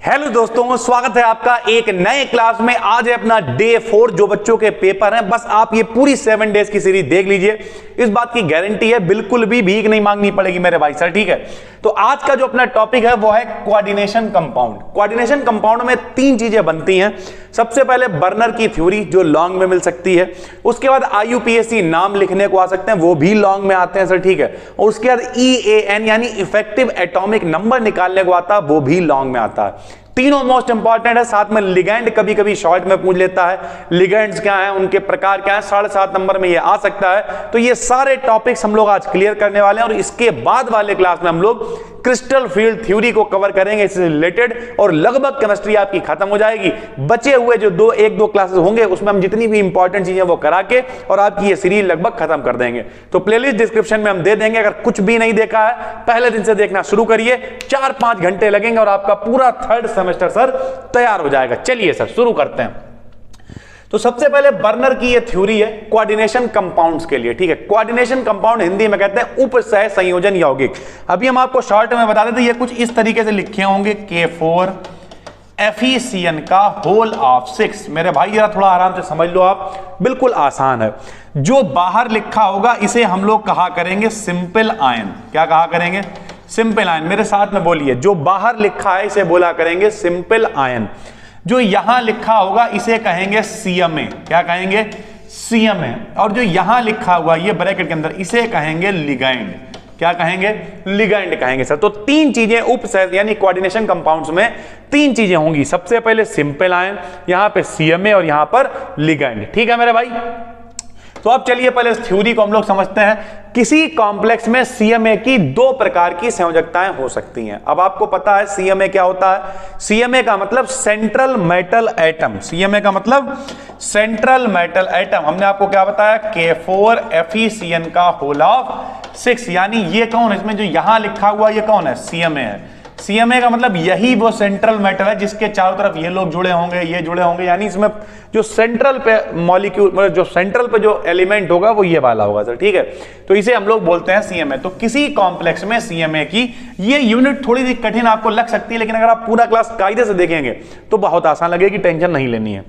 Hello दोस्तों, स्वागत है आपका एक नए क्लास में। आज है अपना डे 4 जो बच्चों के पेपर हैं। बस आप ये पूरी 7 डेज की सीरीज देख लीजिए, इस बात की गारंटी है बिल्कुल भी भीख नहीं मांगनी पड़ेगी मेरे भाई सर। ठीक है, तो आज का जो अपना टॉपिक है वो है कोऑर्डिनेशन कंपाउंड। कोऑर्डिनेशन कंपाउंड में 3 चीजें बनती हैं। सबसे पहले बर्नर की थ्योरी जो लॉन्ग में मिल सकती है, उसके बाद IUPAC नाम लिखने को आ सकते हैं, वो भी लॉन्ग में आते हैं सर। ठीक है, और उसके बाद EAN यानी इफेक्टिव एटॉमिक नंबर निकालने को आता है, वो भी लॉन्ग में आता है। तीनों मोस्ट इंपॉर्टेंट है। साथ में लिगेंड कभी कभी शॉर्ट में पूछ लेता है, लिगेंड्स क्या हैं, उनके प्रकार क्या हैं, 7.5 नंबर में ये आ सकता है। तो ये सारे टॉपिक्स हम लोग आज क्लियर करने वाले हैं और इसके बाद वाले क्लास में हम लोग क्रिस्टल फील्ड थ्योरी को कवर करेंगे इससे रिलेटेड, और लगभग केमिस्ट्री आपकी खत्म हो जाएगी। बचे हुए जो एक दो क्लासेस होंगे उसमें हम जितनी भी इंपॉर्टेंट चीजें वो करा के और आपकी ये सीरीज लगभग खत्म कर देंगे। तो प्लेलिस्ट डिस्क्रिप्शन में हम दे देंगे, अगर कुछ भी नहीं देखा है पहले दिन से देखना शुरू करिए। 4-5 घंटे लगेंगे और आपका पूरा 3rd सेमेस्टर सर तैयार हो जाएगा। चलिए सर शुरू करते हैं। तो सबसे पहले बर्नर की ये थ्योरी है कोऑर्डिनेशन कंपाउंड्स के लिए। ठीक है, कोऑर्डिनेशन कंपाउंड हिंदी में कहते हैं उप सह संयोजन यौगिक। अभी हम आपको शॉर्ट में बता देते, ये कुछ इस तरीके से लिखे होंगे K4 FeCN का होल ऑफ 6। मेरे भाई जरा थोड़ा आराम से समझ लो आप, बिल्कुल आसान है। जो बाहर लिखा होगा इसे हम लोग कहा करेंगे सिंपल आयन। क्या कहा करेंगे? Simple ion. मेरे साथ में बोलिए, जो बाहर लिखा है इसे बोला करेंगे सिंपल आयन। जो यहां लिखा होगा इसे कहेंगे CMA। क्या कहेंगे? CMA। और जो यहां लिखा हुआ ये ब्रैकेट के अंदर इसे कहेंगे लिगैंड। क्या कहेंगे? लिगैंड कहेंगे सर। तो 3 चीजें उपसह यानी कोऑर्डिनेशन कंपाउंड्स में 3 चीजें होंगी। सबसे पहले सिंपल आयन, यहां पे CMA और यहां पर लिगैंड। ठीक है मेरे भाई, तो अब चलिए पहले इस थ्योरी को हम लोग समझते हैं। किसी कॉम्प्लेक्स में CMA की 2 प्रकार की संयोजकताएं हो सकती हैं। अब आपको पता है CMA क्या होता है? CMA का मतलब सेंट्रल मेटल एटम। CMA का मतलब सेंट्रल मेटल एटम। हमने आपको क्या बताया? K4 FeCN का होल ऑफ 6। यानी ये कौन है? इसमें जो यहां लिखा हुआ ये कौन है? CMA है। CMA का मतलब यही वो सेंट्रल मेटल है जिसके चारों तरफ ये लोग जुड़े होंगे, ये जुड़े होंगे। यानी इसमें जो सेंट्रल पे मॉलिक्यूल मतलब जो सेंट्रल पे जो एलिमेंट होगा वो ये वाला होगा सर। ठीक है, तो इसे हम लोग बोलते हैं CMA। तो किसी कॉम्प्लेक्स में CMA की ये यूनिट थोड़ी सी कठिन आपको लग सकती है, लेकिन अगर आप पूरा क्लास कायदे से देखेंगे तो बहुत आसान लगेगी, टेंशन नहीं लेनी है।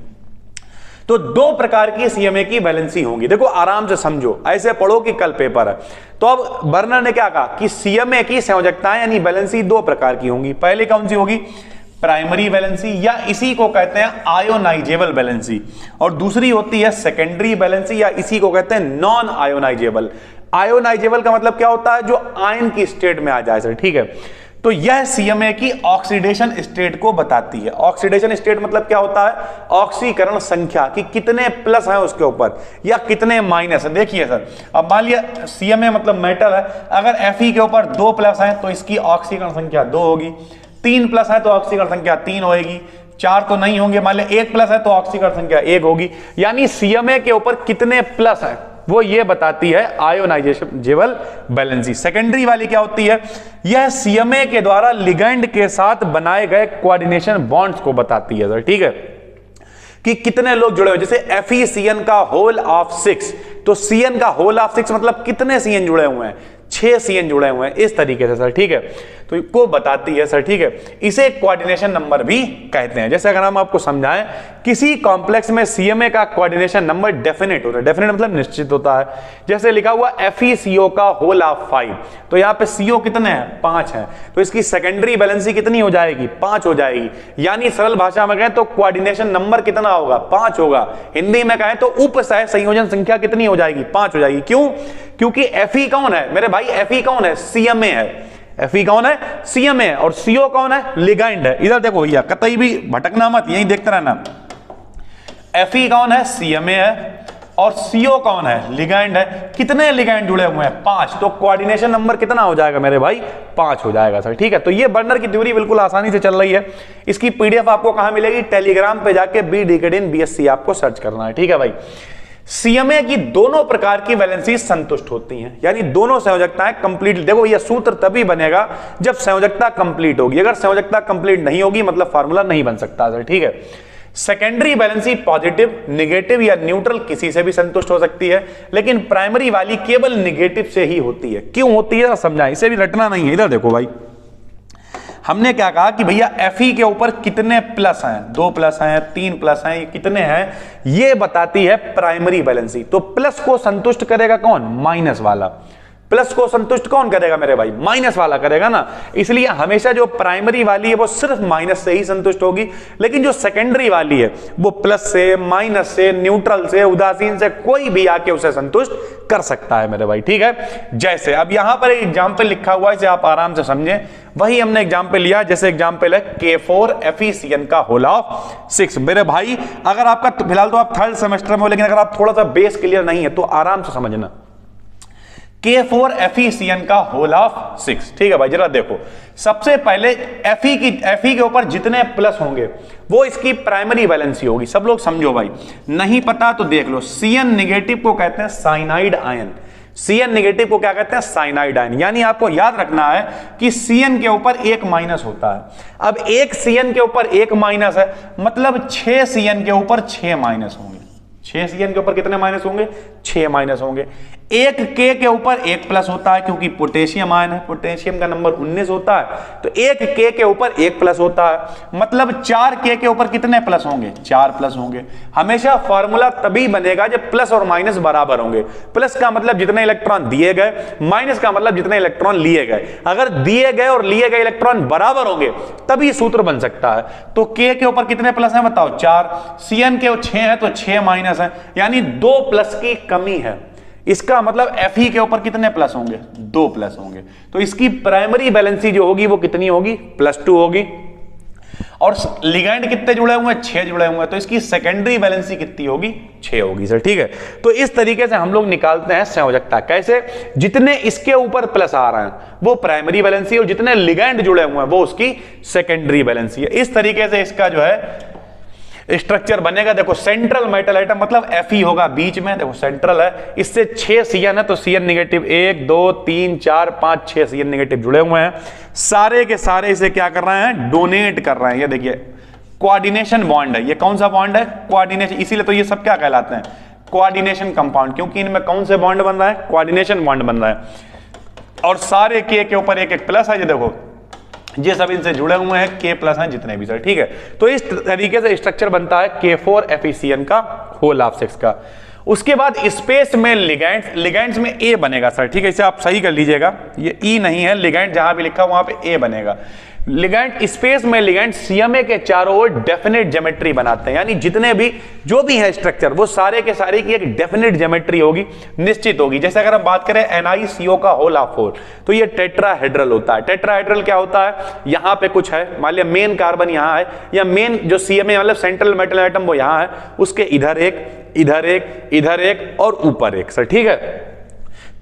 तो 2 प्रकार की CMA की वैलेंसी होंगी। देखो आराम से समझो, ऐसे पढ़ो कि कल पेपर है। तो अब बर्नर ने क्या कहा कि CMA की संयोजकताएं यानी वैलेंसी 2 प्रकार की होंगी। पहले कौन सी होगी? प्राइमरी वैलेंसी, या इसी को कहते हैं आयोनाइजेबल वैलेंसी। और दूसरी होती है सेकेंडरी वैलेंसी, या इसी को कहते हैं नॉन आयोनाइजेबल। आयोनाइजेबल का मतलब क्या होता है? जो आयन की स्टेट में आ जाए सर। ठीक है, तो यह CMA की ऑक्सीडेशन स्टेट को बताती है। ऑक्सीडेशन स्टेट मतलब क्या होता है? ऑक्सीकरण संख्या कि कितने प्लस है उसके ऊपर या कितने माइनस है। देखिए सर, अब मान लिया CMA मतलब मेटल है, अगर Fe के ऊपर 2 प्लस है तो इसकी ऑक्सीकरण संख्या 2 होगी। 3 प्लस है तो ऑक्सीकरण संख्या 3 होगी। 4 तो नहीं होंगे। मान लिया 1 प्लस है तो ऑक्सीकरण संख्या 1 होगी। यानी CMA के ऊपर कितने प्लस है वो ये बताती है आयोनाइजेबल वैलेंसी। सेकेंडरी वाली क्या होती है? यह CMA के द्वारा लिगैंड के साथ बनाए गए कोऑर्डिनेशन बॉन्ड्स को बताती है सर। ठीक है, कि कितने लोग जुड़े हुए। जैसे FeCN का होल ऑफ 6, तो CN का होल ऑफ 6 मतलब कितने CN जुड़े हुए हैं? 6 CN जुड़े हुए हैं, इस तरीके से सर। ठीक है, तो को बताती है सर। ठीक है, इसे कोऑर्डिनेशन नंबर भी कहते हैं। जैसे अगर हम आपको समझाएं, किसी कॉम्प्लेक्स में CMA का कोऑर्डिनेशन नंबर डेफिनेट होता है। डेफिनेट मतलब निश्चित होता है। जैसे लिखा हुआ FeCO का होल ऑफ 5, तो यहाँ पे CO कितने हैं? 5 हैं, तो इसकी सेकेंडरी वैलेंसी कितनी हो जाएगी? 5 हो जाएगी। यानी सरल भाषा में कहें तो कोऑर्डिनेशन नंबर कितना होगा? 5 होगा। हिंदी में कहें तो उपसह संयोजन संख्या कितनी हो जाएगी? 5 हो जाएगी। क्यों? क्योंकि Fe कौन है मेरे भाई? Fe कौन है? CMA है। Fe कौन है? CMA है। और CO कौन है? लिगैंड है। इधर देखो भैया, कतई भी भटकना मत, यहीं देखते रहना। Fe कौन है? CMA है। और CO कौन है? लिगैंड है। कितने लिगैंड जुड़े हुए हैं? 5। तो कोऑर्डिनेशन नंबर कितना हो जाएगा मेरे भाई? 5 हो जाएगा सर। ठीक है, तो ये बर्नर की थ्योरी बिल्कुल आसानी से चल रही है। इसकी PDF आपको कहां मिलेगी? टेलीग्राम पे जाके BDKD BSc आपको सर्च करना है। ठीक है भाई, CMA की दोनों प्रकार की वैलेंसी संतुष्ट होती हैं, यानी दोनों संयोजकताएं कंप्लीट। देखो ये सूत्र तभी बनेगा जब संयोजकता कंप्लीट होगी। अगर संयोजकता कंप्लीट नहीं होगी मतलब फार्मूला नहीं बन सकता सर। ठीक है, सेकेंडरी वैलेंसी पॉजिटिव, नेगेटिव या न्यूट्रल किसी से भी संतुष्ट हो सकती है, लेकिन प्राइमरी वाली केवल नेगेटिव से ही होती है। क्यों होती है समझाएं, इसे भी रटना नहीं है। इधर देखो भाई, हमने क्या कहा कि भैया Fe के ऊपर कितने प्लस हैं, 2 प्लस हैं, 3 प्लस हैं, ये कितने हैं, ये बताती है प्राइमरी वैलेंसी। तो प्लस को संतुष्ट करेगा कौन? माइनस वाला। प्लस को संतुष्ट कौन करेगा मेरे भाई? माइनस वाला करेगा ना। इसलिए हमेशा जो प्राइमरी वाली है वो सिर्फ माइनस से ही संतुष्ट होगी, लेकिन जो सेकेंडरी वाली है वो प्लस से, माइनस से, न्यूट्रल से, उदासीन से कोई भी आके उसे संतुष्ट कर सकता है मेरे भाई। ठीक है, जैसे अब यहां पर एक एग्जाम्पल लिखा हुआ है, इसे आप आराम से समझें। वही हमने एग्जाम्पल लिया, जैसे एग्जाम्पल है K4FeCN का होल ऑफ 6। मेरे भाई अगर आपका फिलहाल तो आप थर्ड सेमेस्टर में हो, लेकिन अगर आप थोड़ा सा बेस क्लियर नहीं है तो आराम से समझना। K4FeCN का होल ऑफ 6। ठीक है भाई, जरा देखो, सबसे पहले Fe के ऊपर जितने प्लस होंगे वो इसकी प्राइमरी वैलेंसी होगी। सब लोग समझो भाई, नहीं पता तो देख लो। Cn नेगेटिव को कहते हैं साइनाइड आयन। Cn नेगेटिव को क्या कहते हैं? Cyanide ion. यानी आपको याद रखना है कि Cn के ऊपर एक माइनस होता है। अब एक Cn के ऊपर एक माइनस है, मतलब 6 Cn के ऊपर 6 माइनस होंगे। 6 Cn के ऊपर कितने माइनस होंगे? 6 माइनस होंगे। एक K के ऊपर एक प्लस होता है, क्योंकि पोटेशियम आयन है, पोटेशियम का नंबर 19 होता है, तो एक K के ऊपर एक प्लस होता है, मतलब 4 K के ऊपर कितने प्लस होंगे? 4 प्लस होंगे। हमेशा फॉर्मूला तभी बनेगा जब प्लस और माइनस बराबर होंगे। प्लस का मतलब जितने इलेक्ट्रॉन दिए गए, माइनस का मतलब जितने इलेक्ट्रॉन लिए गए। अगर दिए गए और लिए गए इलेक्ट्रॉन बराबर होंगे तभी सूत्र बन सकता है। तो K के ऊपर कितने प्लस हैं बताओ? 4। Cn के 6 है तो 6 माइनस है, यानी 2 प्लस की कमी है। इसका मतलब Fe के ऊपर कितने प्लस होंगे? 2 प्लस होंगे। तो इसकी प्राइमरी वैलेंसी जो होगी वो कितनी होगी? +2 होगी। और लिगैंड कितने जुड़े हुए हैं? 6 जुड़े हुए हैं, तो इसकी सेकेंडरी वैलेंसी कितनी होगी? 6 होगी सर। ठीक है, तो इस तरीके से हम लोग निकालते हैं संयोजकता। कैसे? जितने इसके ऊपर प्लस आ रहे हैं वो प्राइमरी वैलेंसी, और जितने लिगैंड जुड़े हुए हैं वो उसकी सेकेंडरी वैलेंसी है। इस तरीके से इसका जो है स्ट्रक्चर बनेगा। देखो, सेंट्रल मेटल एटम मतलब Fe होगा बीच में, देखो सेंट्रल है, इससे 6 Cn है तो Cn नेगेटिव 1 2 3 4 5 6 Cn नेगेटिव जुड़े हुए हैं। सारे के सारे इसे क्या कर रहे हैं? डोनेट कर रहे हैं। ये देखिए कोऑर्डिनेशन बॉन्ड है। ये कौन सा बॉन्ड है? कोऑर्डिनेशन। इसीलिए तो ये सब क्या कहलाते हैं? कोऑर्डिनेशन कंपाउंड, क्योंकि इनमें कौन से बॉन्ड बन रहा है? कोऑर्डिनेशन बॉन्ड बन रहा है। और सारे K के ऊपर एक एक प्लस है। ये देखो, ये सब इनसे जुड़े हुए हैं, K प्लस हैं जितने भी सर। ठीक है, तो इस तरीके से स्ट्रक्चर बनता है K4FeCN का होल ऑफ 6 का। उसके बाद स्पेस में लिगैंड्स में A बनेगा सर। ठीक है, इसे आप सही कर लीजिएगा, ये E नहीं है, लिगैंड जहां भी लिखा वहां पे A बनेगा। लिगैंड स्पेस में लिगैंड CMA के चारों ओर डेफिनेट ज्योमेट्री बनाते हैं, यानी जितने भी जो भी है स्ट्रक्चर वो सारे के सारे की एक डेफिनेट ज्योमेट्री होगी, निश्चित होगी। जैसे अगर हम बात करें NiCO का होल ऑफ 4, तो ये टेट्राहेड्रल होता है। टेट्राहेड्रल क्या होता है? यहां पे कुछ है, मान लिया मेन कार्बन यहां है, या मेन जो CMA मतलब सेंट्रल मेटल एटम वो यहां है, उसके इधर एक, इधर एक, इधर एक और ऊपर एक सर। ठीक है,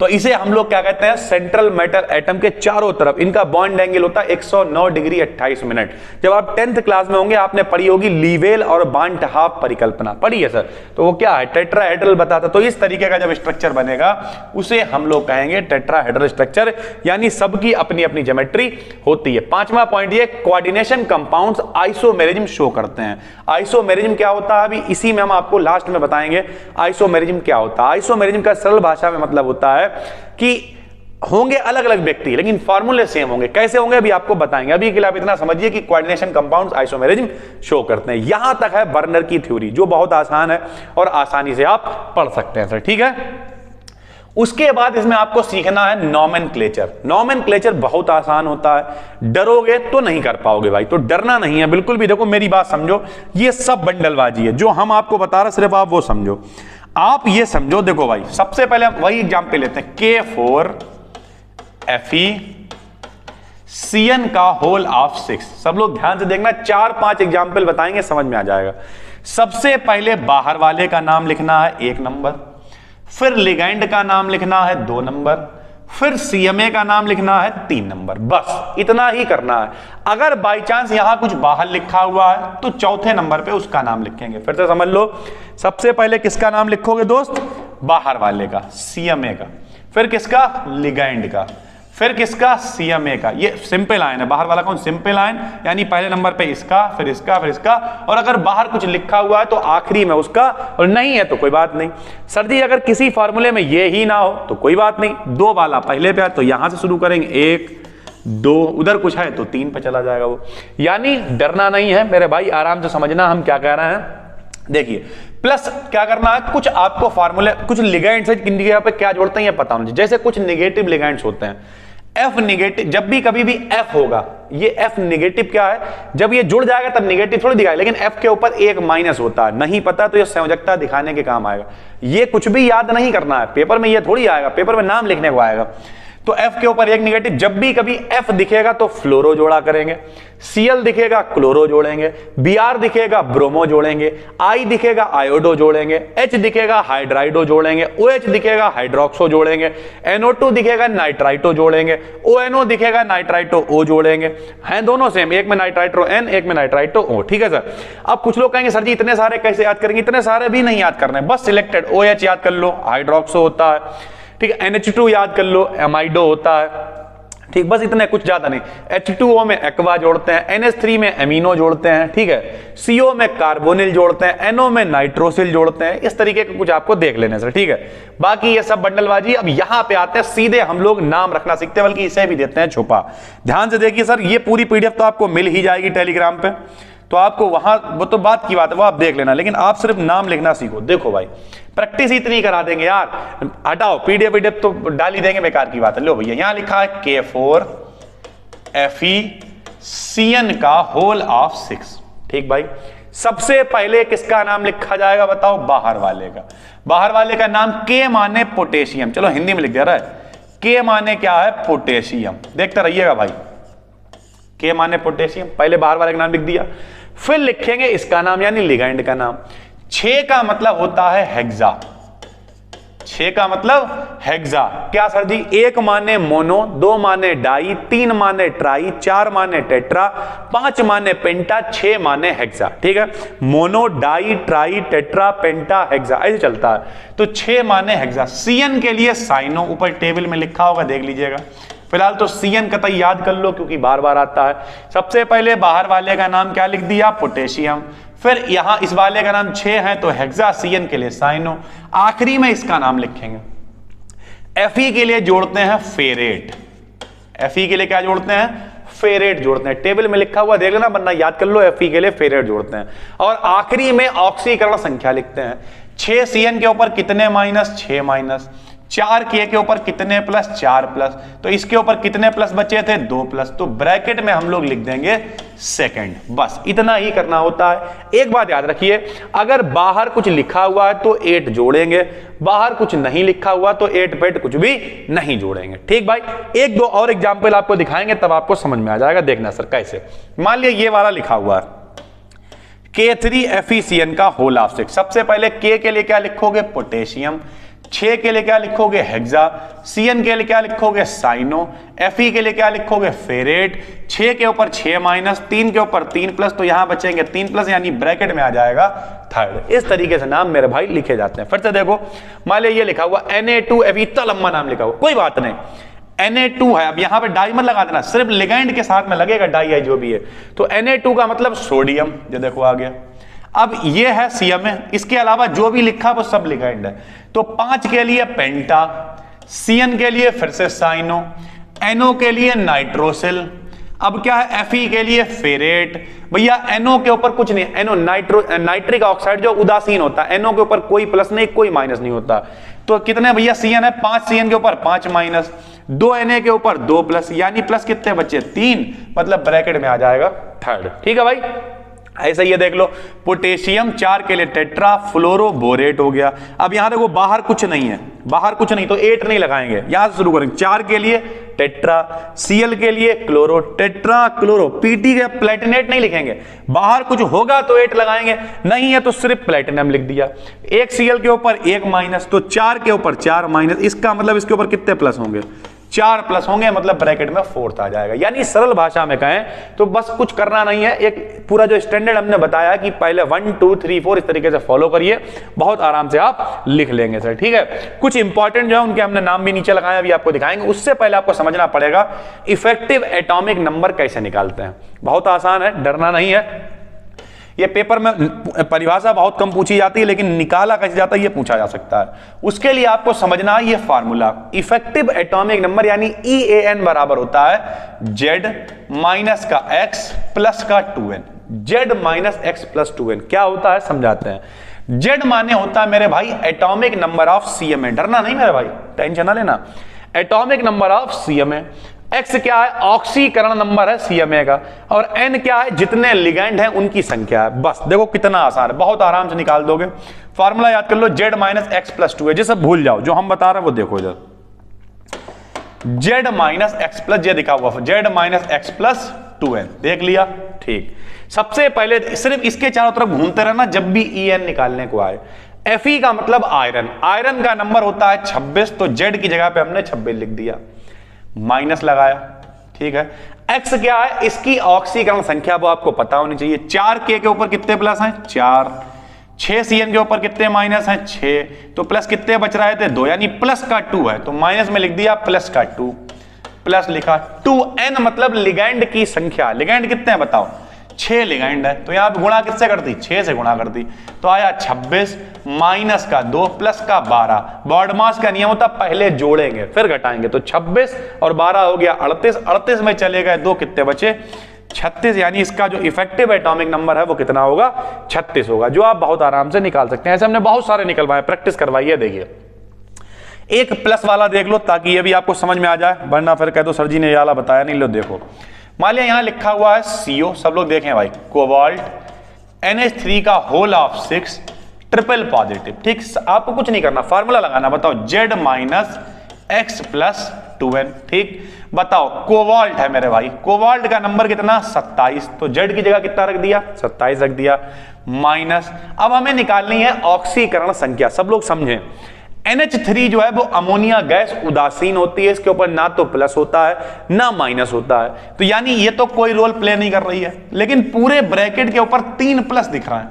तो इसे हम लोग क्या कहते हैं? सेंट्रल मेटल एटम के चारों तरफ इनका बॉन्ड एंगल होता है 109 डिग्री 28 मिनट। जब आप 10th क्लास में होंगे आपने पढ़ी होगी लीवेल और बांट हाफ परिकल्पना, पढ़ी है सर? तो वो क्या है? टेट्राहेड्रल बताता। तो इस तरीके का जब स्ट्रक्चर बनेगा उसे हम लोग कहेंगे टेट्राहेड्रल स्ट्रक्चर, यानी सबकी अपनी अपनी ज्योमेट्री होती है। 5वां पॉइंट ये, कोऑर्डिनेशन कंपाउंड्स आइसोमेरिज्म शो करते हैं। आइसोमेरिज्म क्या होता है अभी इसी में हम आपको लास्ट में बताएंगे आइसोमेरिज्म क्या होता है। आइसोमेरिज्म का सरल भाषा में मतलब होता है कि होंगे अलग अलग व्यक्ति लेकिन फार्मूले सेम होंगे। कैसे होंगे अभी आपको बताएंगे। अभी के लिए आप इतना समझिए कि कोऑर्डिनेशन कंपाउंड्स आइसोमेरिज्म शो करते हैं। यहां तक है बर्नर की थ्योरी, जो बहुत आसान है और आसानी से आप पढ़ सकते हैं सर। ठीक है, उसके बाद इसमें आपको सीखना है नॉमेनक्लेचर। नॉमेनक्लेचर बहुत आसान होता है, डरोगे तो नहीं कर पाओगे भाई, तो डरना नहीं है बिल्कुल भी। देखो मेरी बात समझो, ये सब बंडलबाजी है जो हम आपको बता रहे, सिर्फ आप वो समझो। आप ये समझो, देखो भाई सबसे पहले हम वही एग्जाम्पल लेते हैं, K4FeCN का होल ऑफ 6। सब लोग ध्यान से देखना, 4-5 एग्जाम्पल बताएंगे, समझ में आ जाएगा। सबसे पहले बाहर वाले का नाम लिखना है 1 नंबर, फिर लिगैंड का नाम लिखना है 2 नंबर, फिर CMA का नाम लिखना है 3 नंबर। बस इतना ही करना है। अगर बाई चांस यहां कुछ बाहर लिखा हुआ है तो चौथे नंबर पे उसका नाम लिखेंगे। फिर से समझ लो, सबसे पहले किसका नाम लिखोगे दोस्त? बाहर वाले का, CMA का, फिर किसका? लिगैंड का, फिर किसका? CMA का। ये सिंपल आयन है, बाहर वाला कौन? सिंपल आयन, यानी पहले नंबर पे इसका, फिर इसका, फिर इसका, और अगर बाहर कुछ लिखा हुआ है तो आखिरी में उसका, और नहीं है तो कोई बात नहीं। सर जी अगर किसी फार्मूले में ये ही ना हो तो कोई बात नहीं, 2 वाला पहले पे है तो यहां से शुरू करेंगे 1 2, उधर कुछ है तो 3 पे चला जाएगा वो। यानी डरना नहीं है मेरे भाई, आराम से समझना हम क्या कह रहे हैं। देखिए प्लस क्या करना है, कुछ आपको फार्मूले, कुछ लिगेंड्स है किन जगह पे क्या जोड़ते हैं ये पता होना चाहिए। जैसे कुछ नेगेटिव लिगेंड्स होते हैं, F नेगेटिव, जब भी कभी भी F होगा, ये F नेगेटिव क्या है, जब ये जुड़ जाएगा तब नेगेटिव थोड़ी दिखाएगा, लेकिन F के ऊपर एक माइनस होता है, नहीं पता तो ये संयोजकता दिखाने के काम आएगा। ये कुछ भी याद नहीं करना है, पेपर में ये थोड़ी आएगा, पेपर में नाम लिखने को आएगा। तो F के ऊपर एक नेगेटिव, जब भी कभी F दिखेगा तो फ्लोरो जोड़ा करेंगे, Cl दिखेगा क्लोरो जोड़ेंगे, Br दिखेगा ब्रोमो जोड़ेंगे, I दिखेगा आयोडो जोड़ेंगे, H दिखेगा हाइड्राइडो जोड़ेंगे, OH दिखेगा हाइड्रोक्सो जोड़ेंगे, NO2 दिखेगा नाइट्राइटो जोड़ेंगे, ONO दिखेगा नाइट्राइटो O जोड़ेंगे। हैं दोनों सेम, एक में नाइट्राइटो N, एक में नाइट्राइटो O। ठीक है सर। अब कुछ लोग कहेंगे सर जी इतने सारे कैसे याद करेंगे, इतने सारे भी नहीं याद करने, बस सिलेक्टेड OH याद कर लो, हाइड्रोक्सो होता है, ठीक है, NH2 याद कर लो, एमाइडो होता है, ठीक, बस इतने, कुछ ज्यादा नहीं। H2O में एक्वा जोड़ते हैं, NH3 में एमिनो जोड़ते हैं, ठीक है, CO में कार्बोनिल जोड़ते हैं, NO में नाइट्रोसिल जोड़ते हैं। इस तरीके का कुछ आपको देख लेने सर, ठीक है। बाकी ये सब बंडलबाजी। अब यहां पे आते हैं सीधे हम लोग नाम रखना सीखते हैं, बल्कि इसे भी देते हैं छुपा। ध्यान से देखिए सर, ये पूरी PDF तो आपको मिल ही जाएगी टेलीग्राम पे, तो आपको वहां, वो तो बात की बात है, वो आप देख लेना, लेकिन आप सिर्फ नाम लिखना सीखो। देखो भाई प्रैक्टिस इतनी करा देंगे यार, हटाओ PDF तो डाल ही देंगे, बेकार की बात है। लो भैया यहां लिखा है K4FeCN का होल ऑफ 6। ठीक भाई, सबसे पहले किसका नाम लिखा जाएगा बताओ? बाहर वाले का। बाहर वाले का नाम K माने पोटेशियम, चलो हिंदी में लिख दे रहा है, K माने क्या है? पोटेशियम। देखते रहिएगा भाई, K माने पोटेशियम, पहले बाहर वाले का नाम लिख दिया, फिर लिखेंगे इसका नाम यानी लिगैंड का नाम। 6 का मतलब होता है हेक्सा, 6 का मतलब हेक्सा। क्या सर जी? 1 माने मोनो, 2 माने डाई, 3 माने ट्राई, 4 माने टेट्रा, 5 माने पेंटा, 6 माने हेक्सा। ठीक है, मोनो, डाई, ट्राई, टेट्रा, पेंटा, हेक्सा, ऐसे चलता है। तो 6 माने हेक्सा। CN के लिए साइनो, ऊपर टेबल में लिखा होगा, देख लीजिएगा। फिलहाल तो CN कतई याद कर लो क्योंकि बार बार आता है। सबसे पहले बाहर वाले का नाम क्या लिख दिया? पोटेशियम। फिर यहां इस वाले का नाम 6 है तो हेक्सा, CN के लिए साइनो। आखिरी में इसका नाम लिखेंगे। Fe के लिए जोड़ते हैं फेरेट। Fe के लिए क्या जोड़ते हैं? फेरेट जोड़ते हैं। टेबल में लिखा हुआ देख लेना, वरना याद कर लो, Fe के लिए फेरेट जोड़ते हैं। और आखिरी में ऑक्सीकरण संख्या लिखते हैं। 6 CN के ऊपर कितने माइनस? 6 माइनस। 4 के ऊपर कितने प्लस? 4 प्लस। तो इसके ऊपर कितने प्लस बचे थे? 2 प्लस। तो ब्रैकेट में हम लोग लिख देंगे सेकंड। बस इतना ही करना होता है। एक बात याद रखिए, अगर बाहर कुछ लिखा हुआ है तो 8 जोड़ेंगे, बाहर कुछ नहीं लिखा हुआ तो 8 पेट कुछ भी नहीं जोड़ेंगे। ठीक भाई, 1-2 और एग्जाम्पल आपको दिखाएंगे तब आपको समझ में आ जाएगा। देखना सर कैसे। मान लिया ये वाला लिखा हुआ है K3FeCN का होल ऑफ 6। सबसे पहले K के लिए क्या लिखोगे? पोटेशियम। 6 के लिए क्या लिखोगे? हेक्सा। CN के लिए क्या लिखोगे? साइनो। Fe के लिए क्या लिखोगे? फेरेट। 6 के ऊपर 6 माइनस, 3 के ऊपर 3 प्लस, तो यहां बचेंगे 3 प्लस, यानी ब्रैकेट में आ जाएगा थर्ड। इस तरीके से नाम मेरे भाई लिखे जाते हैं। फिर से देखो, मान लिया ये लिखा हुआ Na2Fe, इतना लंबा नाम लिखा हुआ, कोई बात नहीं, Na2 है। अब यहां पे डाई मत लगा देना, सिर्फ लिगैंड के साथ में लगेगा डाई है जो भी है। तो Na2 का मतलब सोडियम, जो देखो आ गया। अब ये है CM है, इसके अलावा जो भी लिखा वो सब लिगैंड है। तो 5 के लिए पेंटा, CN के लिए फिर से साइनो, NO के लिए नाइट्रोसिल। अब क्या है? Fe के लिए फेरेट। भैया NO के ऊपर कुछ नहीं, NO नाइट्रिक ऑक्साइड जो उदासीन होता है, NO के ऊपर कोई प्लस नहीं कोई माइनस नहीं होता। तो कितने भैया? CN है, 5 CN के ऊपर 5 माइनस, 2 Na के ऊपर 2 प्लस, यानी प्लस कितने बच्चे? 3, मतलब ब्रैकेट में आ जाएगा थर्ड। ठीक है भाई, ऐसा ये देख लो, पोटेशियम 4 के लिए टेट्रा फ्लोरो बोरेट हो गया। अब यहां देखो बाहर कुछ नहीं है, बाहर कुछ नहीं तो 8 नहीं लगाएंगे, यहां से शुरू करेंगे। 4 के लिए टेट्रा, Cl के लिए क्लोरो, टेट्रा क्लोरो, Pt के प्लेटिनेट नहीं लिखेंगे, बाहर कुछ होगा तो 8 लगाएंगे, नहीं है तो सिर्फ प्लेटिनम लिख दिया। 1 Cl के ऊपर 1 माइनस, तो 4 के ऊपर 4 माइनस, इसका मतलब इसके ऊपर कितने प्लस होंगे? 4 प्लस होंगे, मतलब ब्रैकेट में 4th आ जाएगा। यानी सरल भाषा में कहें तो बस कुछ करना नहीं है, एक पूरा जो स्टैंडर्ड हमने बताया कि पहले 1 2 3 4 इस तरीके से फॉलो करिए, बहुत आराम से आप लिख लेंगे सर। ठीक है, कुछ इंपॉर्टेंट जो है उनके हमने नाम भी नीचे लगाए, अभी आपको दिखाएंगे। उससे पहले आपको समझना पड़ेगा इफेक्टिव एटॉमिक नंबर कैसे निकालते हैं। बहुत आसान है, डरना नहीं है। ये पेपर में परिभाषा बहुत कम पूछी जाती है, लेकिन निकाला कैसे जाता है ये पूछा जा सकता है। उसके लिए आपको समझना है ये फार्मूला, इफेक्टिव एटॉमिक नंबर यानी EAN बराबर होता है Z माइनस का X प्लस का 2N। Z minus X plus 2N क्या होता है समझाते हैं। Z माने होता है मेरे भाई एटॉमिक नंबर ऑफ CMA, डरना नहीं मेरे भाई, टेंशन ना लेना, atomic number of CMA। X क्या है, ऑक्सीकरण नंबर है CMA का, और N क्या है, जितने लिगैंड हैं उनकी संख्या है। बस देखो कितना आसान है, बहुत आराम से निकाल दोगे। फार्मूला याद कर लो, Z माइनस X प्लस 2 है, जैसे भूल जाओ, जो हम बता रहे हैं वो देखो इधर, Z माइनस X प्लस, ये दिखा हुआ Z minus X plus 2N, देख लिया, ठीक। सबसे पहले सिर्फ इसके चारों तरफ घूमते रहना जब भी EN निकालने को आए। Fe का मतलब आयरन, आयरन का नंबर होता है 26, तो Z की जगह पे हमने 26 लिख दिया, माइनस लगाया, ठीक है। X क्या है, इसकी ऑक्सीकरण संख्या वो आपको पता होनी चाहिए। 4K के ऊपर कितने प्लस हैं, 4, 6 CN के ऊपर कितने माइनस हैं, 6, तो प्लस कितने बच रहे थे, 2, यानी प्लस का 2 है, तो माइनस में लिख दिया प्लस का 2, प्लस लिखा 2N मतलब लिगैंड की संख्या। लिगैंड कितने हैं बताओ, 6 लिगैंड है, तो यहां पे गुणा किससे करती, 6 से गुणा करती, तो आया 26 माइनस का 2 प्लस का 12। बॉडमास का नियम होता पहले जोड़ेंगे फिर घटाएंगे, तो 26 और 12 हो गया 38, 38 में चले गए 2, कितने बचे, 36, यानी इसका जो इफेक्टिव एटॉमिक नंबर है वो कितना होगा, 36 होगा, जो आप बहुत आराम से निकाल सकते हैं। ऐसे हमने बहुत सारे निकलवाए, प्रैक्टिस करवाइए। देखिए एक प्लस वाला देख लो ताकि ये भी आपको समझ में आ जाए, वरना फिर कह दो सर जी ने ये वाला बताया नहीं। लो देखो, मान लिया यहां लिखा हुआ है CO, सब लोग देखें भाई, कोबाल्ट NH3 का होल ऑफ 6 ट्रिपल पॉजिटिव, ठीक। आपको कुछ नहीं करना, फार्मूला लगाना, बताओ Z minus X plus 2N, ठीक। बताओ कोबाल्ट है मेरे भाई, कोबाल्ट का नंबर कितना, 27, तो Z की जगह कितना रख दिया, 27 रख दिया, माइनस। अब हमें निकालनी है ऑक्सीकरण संख्या, सब लोग समझें। NH3 जो है वो अमोनिया गैस उदासीन होती है, इसके ऊपर ना तो प्लस होता है ना माइनस होता है, तो यानी ये तो कोई रोल प्ले नहीं कर रही है। लेकिन पूरे ब्रैकेट के ऊपर 3 प्लस दिख रहा है,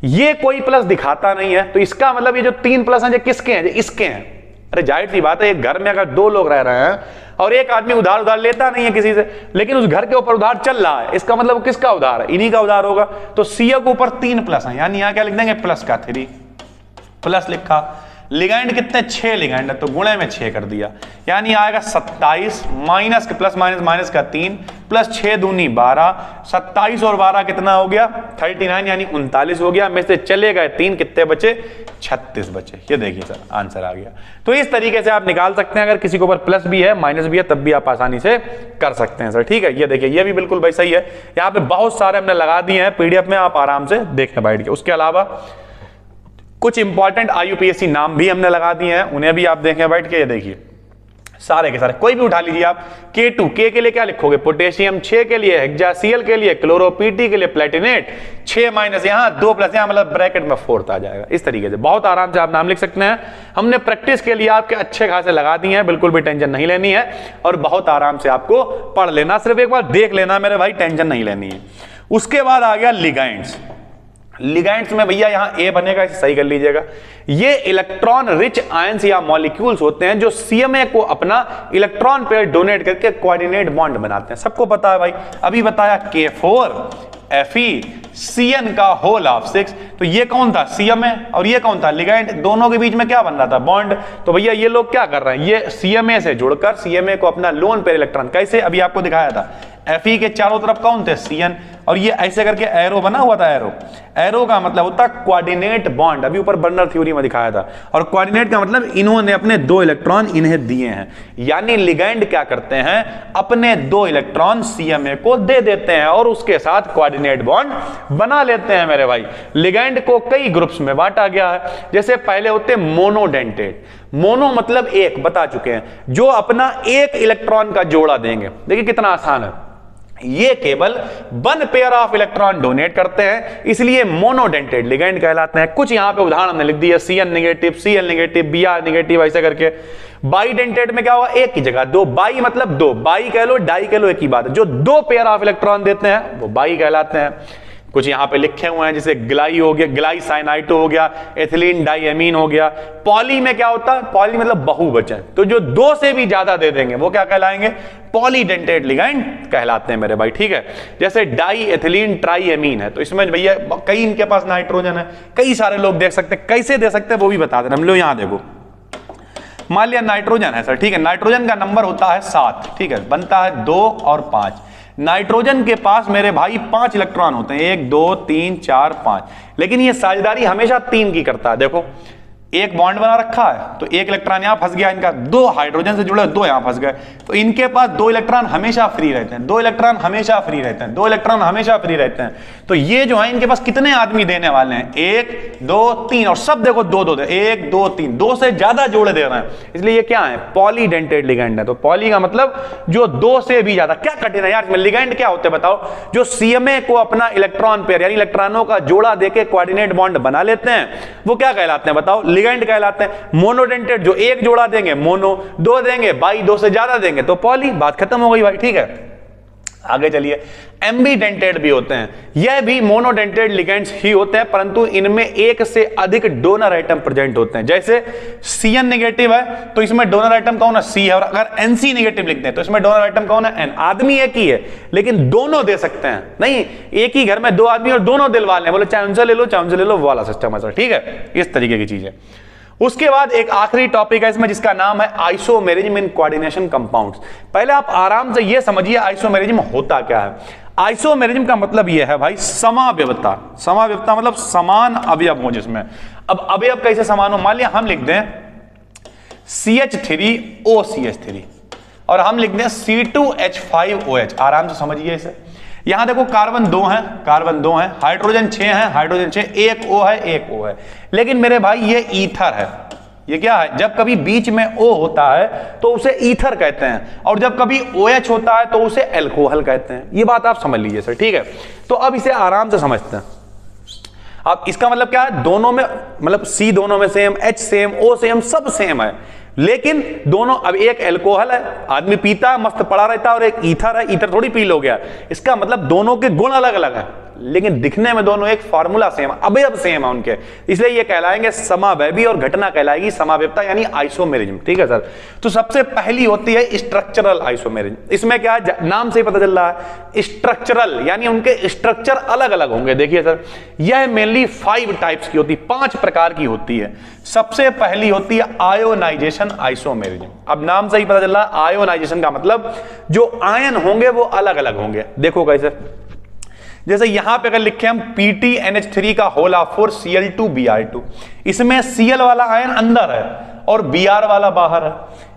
ये कोई प्लस दिखाता नहीं है, तो इसका मतलब ये जो 3 प्लस हैं ये किसके हैं, ये इसके हैं। अरे जाहिर सी बात है, एक घर में अगर 2 लोग रह रहे हैं और एक आदमी उधार लेता नहीं है किसी से, लेकिन उस घर के ऊपर उधार चल रहा है, इसका मतलब किसका उधार है, इन्हीं का उधार होगा। तो CO के ऊपर 3 प्लस है, यानी यहां क्या लिख देंगे, प्लस का 3, प्लस लिखा। लिगैंड कितने, 6 लिगैंड है, तो गुणे में 6 कर दिया, यानी आएगा 27 माइनस के प्लस माइनस माइनस का 3 प्लस 6 दूनी 12, 27 और 12 कितना हो गया, 39, यानी 39 हो गया। में से चले गए 3, कितने बचे, 36 बचे। ये देखिए सर आंसर आ गया। तो इस तरीके से आप निकाल सकते हैं, अगर किसी के ऊपर प्लस भी है माइनस भी है तब भी आप आसानी से कर सकते हैं सर, ठीक है। ये देखिए ये भी बिल्कुल भाई सही है, यहाँ पे बहुत सारे हमने लगा दिए हैं PDF में, आप आराम से देखते बैठ के। उसके अलावा कुछ इंपॉर्टेंट IUPAC नाम भी हमने लगा दिए हैं, उन्हें भी आप देखें बैठ के। ये देखिए सारे के सारे, कोई भी उठा लीजिए आप। K2, K के लिए क्या लिखोगे, पोटेशियम, 6 के लिए हेक्सासीएल के लिए क्लोरो, PT के लिए प्लेटिनेट, 6 माइनस यहाँ 2 प्लस यहाँ, मतलब ब्रैकेट में 4 आ जाएगा। इस तरीके से बहुत आराम से आप नाम लिख सकते हैं। हमने प्रैक्टिस के लिए आपके अच्छे खासे लगा दिए हैं, बिल्कुल भी टेंशन नहीं लेनी है, और बहुत आराम से आपको पढ़ लेना, सिर्फ एक बार देख लेना मेरे भाई, टेंशन नहीं लेनी है। उसके बाद आ गया लिगैंड्स। लिगैंड्स में भैया यहां A बनेगा, इसे सही कर लीजिएगा। ये इलेक्ट्रॉन रिच आयंस या मॉलिक्यूल्स होते हैं जो CMA को अपना इलेक्ट्रॉन पेयर डोनेट करके कोऑर्डिनेट बॉन्ड बनाते हैं। सबको पता है भाई, अभी बताया K4 Fe CN का होल ऑफ 6, तो ये कौन था, CMA, और ये कौन था, लिगैंड। दोनों के बीच में क्या बन रहा था, बॉन्ड। तो भैया ये लोग क्या कर रहे हैं, ये CMA से जुड़कर CMA को अपना लोन पेयर इलेक्ट्रॉन, कैसे अभी आपको दिखाया था, Fe के चारों तरफ कौन थे, CN, और ये ऐसे करके एरो बना हुआ था। एरो, एरो का मतलब होता है कोऑर्डिनेट बॉन्ड, अभी ऊपर बर्नर थ्योरी में दिखाया था। और कोऑर्डिनेट का मतलब इन्होंने अपने 2 इलेक्ट्रॉन इन्हें दिए हैं, यानी लिगैंड क्या करते हैं, अपने 2 इलेक्ट्रॉन CMA को दे देते हैं और उसके साथ कोऑर्डिनेट बॉन्ड बना लेते हैं मेरे भाई। लिगैंड को कई ग्रुप्स में बांटा गया है, जैसे पहले होते मोनोडेंटेट, मोनो मतलब एक, बता चुके हैं, जो अपना 1 इलेक्ट्रॉन का जोड़ा देंगे। देखिए कितना आसान है, ये केवल 1 पेयर ऑफ इलेक्ट्रॉन डोनेट करते हैं, इसलिए मोनोडेंटेड लिगैंड कहलाते हैं। कुछ यहां पे उदाहरण हमने लिख दिया, CN negative, Cl negative, Br negative, ऐसे करके। बाइडेंटेड में क्या होगा, एक की जगह 2, बाई मतलब 2, बाई कह लो, डाई कह लो, एक ही बात है। जो 2 पेयर ऑफ इलेक्ट्रॉन देते हैं वो बाई कहलाते हैं। कुछ यहाँ पे लिखे हुए हैं, जैसे ग्लाई हो गया, ग्लाई साइनाइटो हो गया, एथिलीन डाइएमीन हो गया। पॉली में क्या होता है, पॉली मतलब बहुवचन, तो जो 2 से भी ज्यादा दे देंगे वो क्या कहलाएंगे, पॉलीडेंटेट लिगैंड कहलाते हैं मेरे भाई, ठीक है। जैसे डाई एथिलीन ट्राइएमीन है, तो इसमें भैया कई इनके पास नाइट्रोजन है, कई सारे लोग देख सकते हैं, कैसे दे सकते हैं वो भी बता देना हम लोग। यहाँ देखो, मान लिया नाइट्रोजन है सर, ठीक है, नाइट्रोजन का नंबर होता है 7, ठीक है, बनता है 2 और 5। नाइट्रोजन के पास मेरे भाई 5 इलेक्ट्रॉन होते हैं, 1 2 3 4 5, लेकिन ये साझेदारी हमेशा 3 की करता है। देखो एक बॉन्ड बना रखा है, तो 1 इलेक्ट्रॉन यहां फंस गया, इनका 2 हाइड्रोजन से जुड़े, 2 यहां फंस गए, तो इनके पास 2 इलेक्ट्रॉन हमेशा फ्री रहते हैं, 2 इलेक्ट्रॉन हमेशा फ्री रहते हैं, 2 इलेक्ट्रॉन हमेशा फ्री रहते हैं। तो ये जो है इनके पास कितने आदमी देने वाले हैं, 1 2 3, और सब देखो 2 2 1 2 3, 2 से ज्यादा जोड़े दे रहे हैं, इसलिए ये क्या है, पॉलीडेंटेट लिगैंड है। तो पॉली का मतलब जो 2 से भी ज्यादा। क्या कठिन है यार इसमें, लिगैंड क्या होते हैं बताओ, जो सीएमए को अपना इलेक्ट्रॉन पेयर यानी इलेक्ट्रॉनों का जोड़ा देके कोऑर्डिनेट बॉन्ड बना लेते हैं, वो क्या कहलाते हैं बताओ, लिगैंड कहलाते हैं। मोनोडेंटेट जो 1 जोड़ा देंगे मोनो, 2 देंगे बाई, 2 से ज्यादा देंगे तो पॉली, बात खत्म हो गई भाई, ठीक है। आगे चलिए, एम्बीडेंटेड भी होते हैं, यह भी मोनोडेंटेड लिगैंड्स ही होते हैं, परंतु इनमें 1 से अधिक डोनर आइटम प्रेजेंट होते हैं। जैसे Cn नेगेटिव है तो इसमें डोनर आइटम कौन है, C है, और अगर Nc नेगेटिव लिखते हैं तो इसमें डोनर आइटम कौन है, N। आदमी एक ही है लेकिन दोनों दे सकते हैं, नहीं एक ही घर में 2 आदमी और दोनों दिलवा लें, बोले चाहे उनसे ले लो चाहे उनसे ले लो, वाला सिस्टम है सर, ठीक है, इस तरीके की चीज है। उसके बाद एक आखिरी टॉपिक है इसमें जिसका नाम है आइसोमेरिज्म इन कोऑर्डिनेशन कंपाउंड्स। पहले आप आराम से ये समझिए आइसोमेरिज्म होता क्या है। आइसोमेरिज्म का मतलब यह है भाई समावयवता, समावयवता मतलब समान अवयव हो जिसमें। अब अवयव कैसे समान हो, मान लिया हम लिख दें CH3OCH3 और हम लिख दें C2H5OH, आराम से समझिए इसे। यहां देखो कार्बन 2 है, कार्बन 2 है, हाइड्रोजन 6 है, हाइड्रोजन 6, 1 O है, 1 O है, लेकिन मेरे भाई ये ईथर है। ये क्या है, जब कभी बीच में O होता है तो उसे ईथर कहते हैं, और जब कभी OH होता है तो उसे एल्कोहल कहते हैं। ये बात आप समझ लीजिए सर, ठीक है। तो अब इसे आराम से समझते हैं। अब इसका मतलब क्या है, दोनों में मतलब C दोनों में same, H same, O same, सब सेम है, लेकिन दोनों, अब एक एल्कोहल है आदमी पीता है मस्त पड़ा रहता है, और एक ईथर है, ईथर थोड़ी पी लो गया। इसका मतलब दोनों के गुण अलग अलग है, लेकिन दिखने में दोनों एक फार्मूला सेम, अवयव सेम है उनके, इसलिए ये कहलाएंगे समावयवी और घटना कहलाएगी समावयवता यानी आइसोमेरिज्म, ठीक है सर। तो सबसे पहली होती है स्ट्रक्चरल आइसोमेरिज्म। इसमें क्या है, नाम से ही पता चल रहा है स्ट्रक्चरल, यानी उनके स्ट्रक्चर अलग अलग होंगे। देखिए सर, यह मेनली 5 टाइप्स की होती है, 5 प्रकार की होती है। सबसे पहली होती है आयोनाइजेशन आइसोमेरिज्म। अब नाम से ही पता चल रहा है आयोनाइजेशन का मतलब जो आयन होंगे वो अलग अलग होंगे। देखो कैसे, जैसे यहां पे अगर लिखे हम PTNH3 का होल ऑफ 4 Cl2Br2, इसमें Cl वाला आयन अंदर है और Br वाला बाहर है।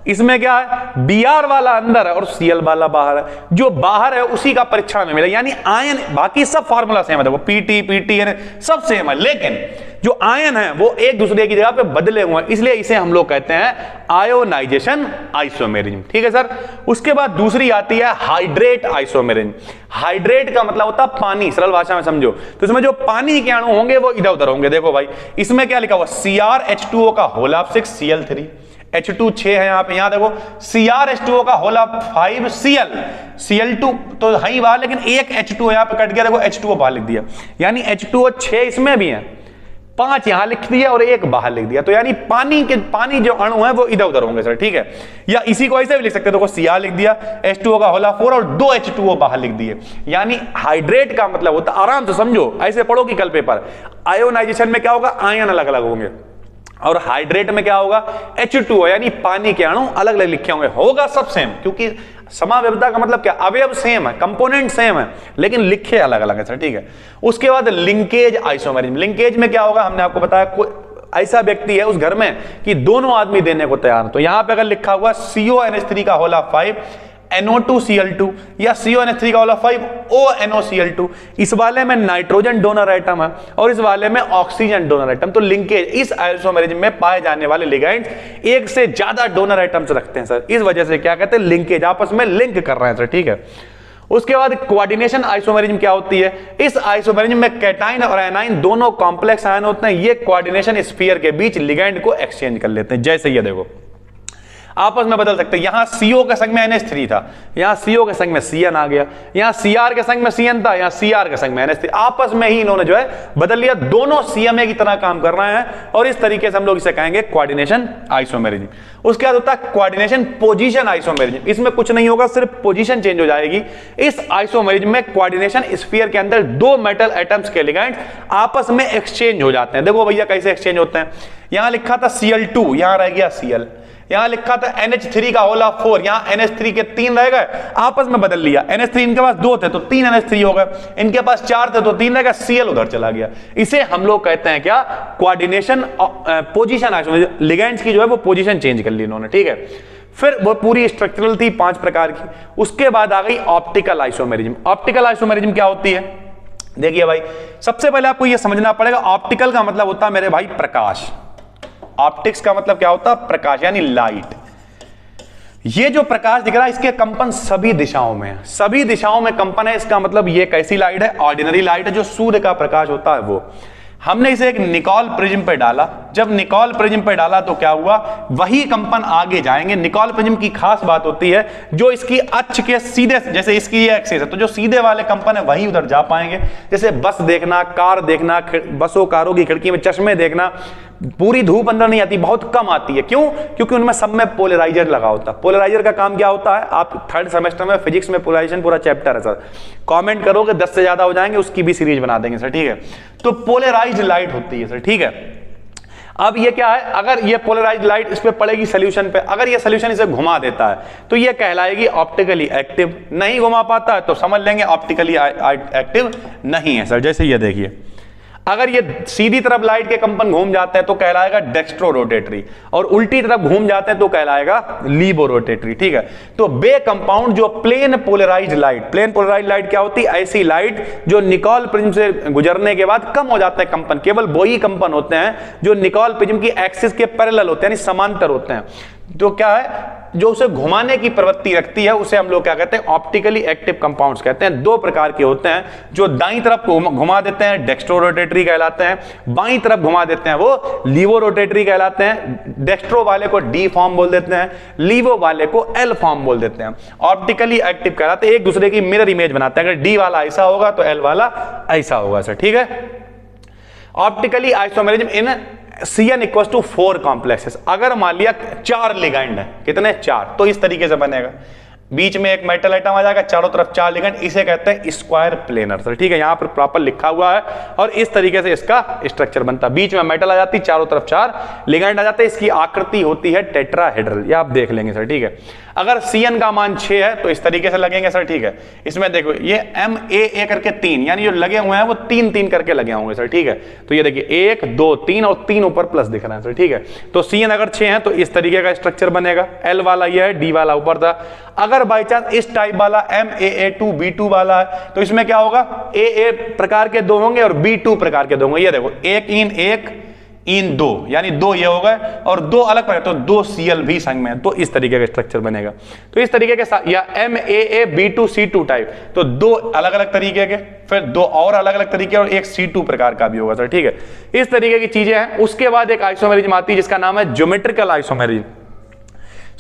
इसमें क्या है, Br वाला अंदर है और Cl वाला बाहर है। जो बाहर है उसी का परीक्षण में मिला, यानी आयन बाकी सब फार्मूला सेम है, देखो PTN सब सेम है, लेकिन जो आयन है वो एक दूसरे की जगह पे बदले हुए हैं, इसलिए इसे हम लोग कहते हैं आयोनाइजेशन आइसोमेरिज्म, ठीक है सर। उसके बाद दूसरी आती है हाइड्रेट आइसोमेरिज्म। हाइड्रेट का मतलब होता है पानी, सरल भाषा में समझो, तो इसमें जो पानी के अणु होंगे वो इधर उधर होंगे। देखो भाई, इसमें क्या लिखा हुआ, CrH2O का होल ऑफ 6 Cl3, H2 6 है यहाँ पे, यहाँ देखो CrH2O का होल ऑफ 5 Cl2 तो है ही बाहर, लेकिन एक H2O यहाँ पे कट गया, देखो H2O बाहर लिख दिया, यानी H2O 6 इसमें भी है, 5 यहां लिख दिया और 1 बाहर लिख दिया, तो यानी पानी जो अणु है वो इधर उधर होंगे सर, ठीक है। या इसी को ऐसे भी लिख सकते हैं, देखो Cr लिख दिया, H2O का होल ऑफ 4 और 2 H2O बाहर लिख दिए, यानी हाइड्रेट का मतलब होता, आराम से समझो, ऐसे पढ़ोगी कल पेपर। आयोनाइजेशन में क्या होगा, आयन अलग अलग होंगे, और हाइड्रेट में क्या होगा, H2O यानी पानी के अणु अलग अलग लिखे होंगे, होगा सब सेम, क्योंकि समावयवता का मतलब क्या, अवयव सेम है, कंपोनेंट सेम है, लेकिन लिखे अलग अलग है सर, ठीक है। उसके बाद लिंकेज आइसोमेरिज्म। लिंकेज में क्या होगा, हमने आपको बताया कोई ऐसा व्यक्ति है उस घर में कि दोनों आदमी देने को तैयार है, तो यहां पे अगर लिखा हुआ CONH3 का होल ऑफ 5 NO2Cl2 या CONH3 का होल ऑफ 5 ONOCl2, इस वाले में नाइट्रोजन डोनर आइटम है और इस वाले में ऑक्सीजन डोनर आइटम। तो लिंकेज, इस आइसोमेरिज्म में पाए जाने वाले लिगैंड्स एक से ज्यादा डोनर आइटम्स रखते हैं सर, इस वजह से क्या कहते हैं, लिंकेज, आपस में लिंक कर रहे हैं सर, ठीक है। उसके बाद कोऑर्डिनेशन आइसोमेरिज्म क्या होती है, इस आइसोमेरिज्म में कैटाइन और एनाइन दोनों कॉम्प्लेक्स आयन होते हैं, ये कोऑर्डिनेशन स्फीयर के बीच लिगैंड को एक्सचेंज कर लेते हैं। जैसे ये देखो, आपस में बदल सकते हैं। यहां CO के संग में NH3 था, यहां CO के संग में CN आ गया, यहां CR के संग में CN था, यहां CR के संग में NH3, आपस में ही इन्होंने जो है बदल लिया, दोनों CMA की तरह काम कर रहे हैं और इस तरीके से हम लोग इसे कहेंगे कोऑर्डिनेशन आइसोमेरिज्म। उसके बाद होता है कोऑर्डिनेशन पोजीशन आइसोमेरिज्म। इसमें कुछ नहीं होगा, सिर्फ पोजीशन चेंज हो जाएगी। इस आइसोमेरिज्म में कोऑर्डिनेशन स्फीयर के अंदर दो मेटल एटम्स के लिगेंड्स आपस में एक्सचेंज हो जाते हैं। देखो भैया कैसे एक्सचेंज होते हैं, यहां लिखा था Cl2, यहां रह गया Cl, यहां लिखा था NH3 का होल ऑफ 4, यहां NH3 के 3 रह गए, आपस में बदल लिया। NH3 इनके पास 2 थे तो 3 NH3 हो गए, इनके पास 4 थे तो 3 रह गए, Cl उधर चला गया। इसे हम लोग कहते हैं क्या, कोऑर्डिनेशन पोजीशन आइसोमेरिज्म। लिगेंड्स की जो है वो पोजीशन चेंज कर ली इन्होंने, ठीक है। फिर वो पूरी स्ट्रक्चरल थी 5 प्रकार की। उसके बाद आ गई ऑप्टिकल आइसोमेरिज्म। ऑप्टिकल आइसोमेरिज्म क्या होती है, देखिए भाई, सबसे पहले आपको यह समझना पड़ेगा, ऑप्टिकल का मतलब होता है मेरे भाई प्रकाश। ऑप्टिक्स का मतलब क्या होता है, प्रकाश यानी लाइट। ये जो प्रकाश दिख रहा है इसके कंपन सभी दिशाओं में है, सभी दिशाओं में कंपन है। इसका मतलब ये कैसी लाइट है, ऑर्डिनरी लाइट है, जो सूर्य का प्रकाश होता है वो। हमने इसे एक निकोल प्रिज्म पे डाला, जब निकोल प्रिज्म पे डाला तो क्या हुआ, वही कंपन आगे जाएंगे। निकोल प्रिज्म की खास बात होती है जो इसकी अक्ष के सीधे, जैसे इसकी ये एक्सिस है तो जो सीधे वाले कंपन है वही उधर जा पाएंगे। जैसे बस देखना, कार देखना, बसों कारों की खिड़की में चश्मे देखना, पूरी धूप अंदर नहीं आती, बहुत कम आती है। क्यों, क्योंकि उनमें सब में पोलराइजर लगा होता है। पोलराइजर का काम क्या होता है, आप 3rd सेमेस्टर में फिजिक्स में पोलराइजेशन पूरा चैप्टर है सर, कमेंट करोगे 10 से ज्यादा हो जाएंगे, उसकी भी सीरीज बना देंगे सर, ठीक है। तो पोलराइज्ड लाइट होती है सर, ठीक है। अब ये क्या है, अगर ये पोलराइज्ड लाइट इस पे पड़ेगी सोल्यूशन पे, अगर ये सोल्यूशन इसे घुमा देता है तो ये कहलाएगी ऑप्टिकली एक्टिव। नहीं घुमा पाता है तो समझ लेंगे ऑप्टिकली एक्टिव नहीं है सर। जैसे ये देखिए, अगर ये सीधी तरफ लाइट के कंपन घूम जाते हैं तो कहलाएगा डेक्स्ट्रो रोटेटरी, और उल्टी तरफ घूम जाते हैं तो कहलाएगा लीबो रोटेटरी, ठीक है। तो बे कंपाउंड जो plane polarised light, plane polarised light क्या होती है, ऐसी लाइट जो निकोल प्रिज्म से गुजरने के बाद कम हो जाते हैं कंपन, केवल वही कंपन होते हैं जो निकोल प्रिज्म की एक्सिस के पैरेलल होते हैं, यानी समांतर होते हैं। तो क्या है, जो उसे घुमाने की प्रवृत्ति रखती है उसे हम लोग क्या कहते हैं, ऑप्टिकली एक्टिव कंपाउंड्स कहते हैं। 2 प्रकार के होते हैं, जो दाईं तरफ घुमा देते हैं डेक्स्ट्रो रोटेटरी कहलाते हैं, बाईं तरफ घुमा देते हैं वो लीवो रोटेटरी कहलाते हैं। डेक्स्ट्रो वाले को डी फॉर्म बोल देते हैं, लीवो वाले को एल फॉर्म बोल देते हैं। ऑप्टिकली एक्टिव कहलाते हैं, एक दूसरे की मिरर इमेज बनाते हैं, अगर डी वाला ऐसा होगा तो एल वाला ऐसा होगा सर, ठीक है। Optically isomerism in Cn equal to 4 complexes. अगर मान लिया 4 लिगेंड है, कितने 4, तो इस तरीके से बनेगा, बीच में एक मेटल आइटम आ जाएगा, चारों तरफ 4 लिगेंड, इसे कहते हैं स्क्वायर प्लेनर सर, ठीक है। यहां पर प्रॉपर लिखा हुआ है और इस तरीके से इसका स्ट्रक्चर बनता है। बीच में मेटल आ जाती, चारों तरफ 4 लिगेंड आ जाते हैं, इसकी आकृति होती है टेट्राहेड्रल, ये आप देख लेंगे सर, ठीक है। अगर Cn का मान 6 है तो इस तरीके से लगेंगे सर, ठीक है। इसमें देखो ये MAA करके 3, यानी जो लगे हुए हैं वो 3-3 करके लगे होंगे सर, ठीक है। तो ये देखिए 1 2 3 और 3 ऊपर प्लस दिख रहा है सर, ठीक है। तो Cn अगर 6 है तो इस तरीके का स्ट्रक्चर बनेगा, L वाला ये है, D वाला ऊपर था। अगर बाई चांस इस टाइप वाला MAA2B2 वाला है तो इसमें क्या होगा, AA प्रकार के 2 होंगे और B2 प्रकार के 2 होंगे। ये देखो 1 इन 2, यानी 2 ये हो गए और 2 अलग पर, तो 2 Cl भी संग में है, तो इस तरीके का स्ट्रक्चर बनेगा। तो इस तरीके के साथ, या MAAB2C2 टाइप, तो 2 अलग अलग तरीके के, फिर 2 और अलग अलग तरीके और एक C2 प्रकार का भी होगा सर, ठीक है। इस तरीके की चीजें हैं। उसके बाद एक आइसोमेरिज्म आती है जिसका नाम है ज्योमेट्रिकल आइसोमेरिज्म।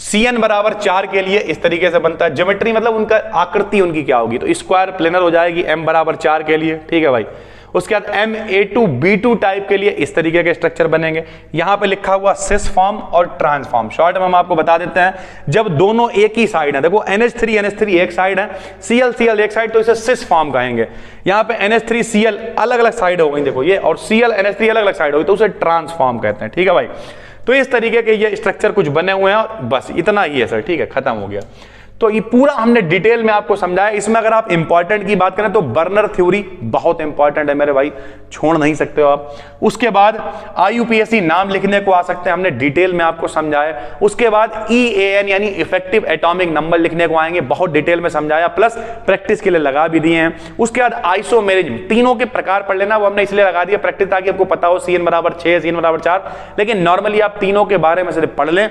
Cn बराबर 4 के लिए इस तरीके से बनता है, ज्योमेट्री मतलब उनका आकृति उनकी क्या होगी, तो स्क्वायर प्लेनर हो जाएगी M बराबर 4 के लिए, ठीक है भाई। उसके बाद MA2B2 टाइप के लिए इस तरीके के स्ट्रक्चर बनेंगे। यहां पे लिखा हुआ सिस फॉर्म और ट्रांस फॉर्म, शॉर्ट में हम आपको बता देते हैं, जब दोनों एक ही साइड है, देखो NH3 एक साइड है, Cl एक साइड, तो इसे सिस फॉर्म कहेंगे। यहां पे NH3Cl अलग अलग साइड हो गई, देखो ये, और Cl NH3 अलग अलग साइड हो गई, तो उसे ट्रांसफॉर्म कहते हैं, ठीक है भाई। तो इस तरीके के ये स्ट्रक्चर कुछ बने हुए हैं और बस इतना ही है सर, ठीक है, खत्म हो गया। तो ये पूरा हमने डिटेल में आपको समझाया। इसमें अगर आप इंपॉर्टेंट की बात करें तो बर्नर थ्योरी बहुत इंपॉर्टेंट है मेरे भाई, छोड़ नहीं सकते हो आप। उसके बाद IUPAC नाम लिखने को आ सकते हैं, हमने डिटेल में आपको समझाया। उसके बाद EAN यानी इफेक्टिव एटॉमिक नंबर लिखने को आएंगे, बहुत डिटेल में समझाया, प्लस प्रैक्टिस के लिए लगा भी दिए हैं। उसके बाद आइसोमेरिज्म, तीनों के प्रकार पढ़ लेना, वो हमने इसलिए लगा दिया प्रैक्टिस ताकि आपको पता हो Cn बराबर 6, Cn बराबर 4, लेकिन नॉर्मली आप तीनों के बारे में सिर्फ पढ़ लें।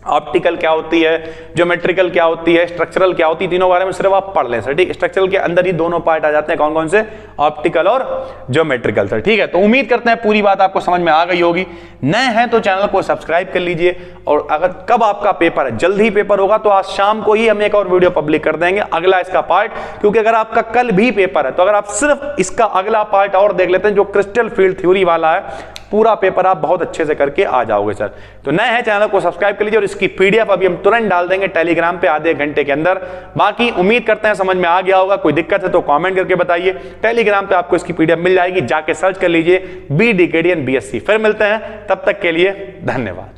ऑप्टिकल क्या होती है, ज्योमेट्रिकल क्या होती है, स्ट्रक्चरल क्या होती है, तीनों बारे में सिर्फ आप पढ़ लें सर, ठीक। स्ट्रक्चरल के अंदर ही दोनों पार्ट आ जाते हैं, कौन कौन से, ऑप्टिकल और ज्योमेट्रिकल सर, ठीक है। तो उम्मीद करते हैं पूरी बात आपको समझ में आ गई होगी। नए हैं तो चैनल को सब्सक्राइब कर लीजिए। और अगर कब आपका पेपर है, जल्द ही पेपर होगा, तो आज शाम को ही हम एक और वीडियो पब्लिक कर देंगे अगला इसका पार्ट, क्योंकि अगर आपका कल भी पेपर है तो अगर आप सिर्फ इसका अगला पार्ट और देख लेते हैं जो क्रिस्टल फील्ड थ्योरी वाला है, पूरा पेपर आप बहुत अच्छे से करके आ जाओगे सर। तो नए हैं चैनल को सब्सक्राइब कर लीजिए और इसकी पीडीएफ अभी हम तुरंत डाल देंगे टेलीग्राम पे आधे घंटे के अंदर। बाकी उम्मीद करते हैं समझ में आ गया होगा, कोई दिक्कत है तो कमेंट करके बताइए। टेलीग्राम पे आपको इसकी पीडीएफ मिल जाएगी, जाके सर्च कर लीजिए BD Acadian BSc। फिर मिलते हैं, तब तक के लिए धन्यवाद।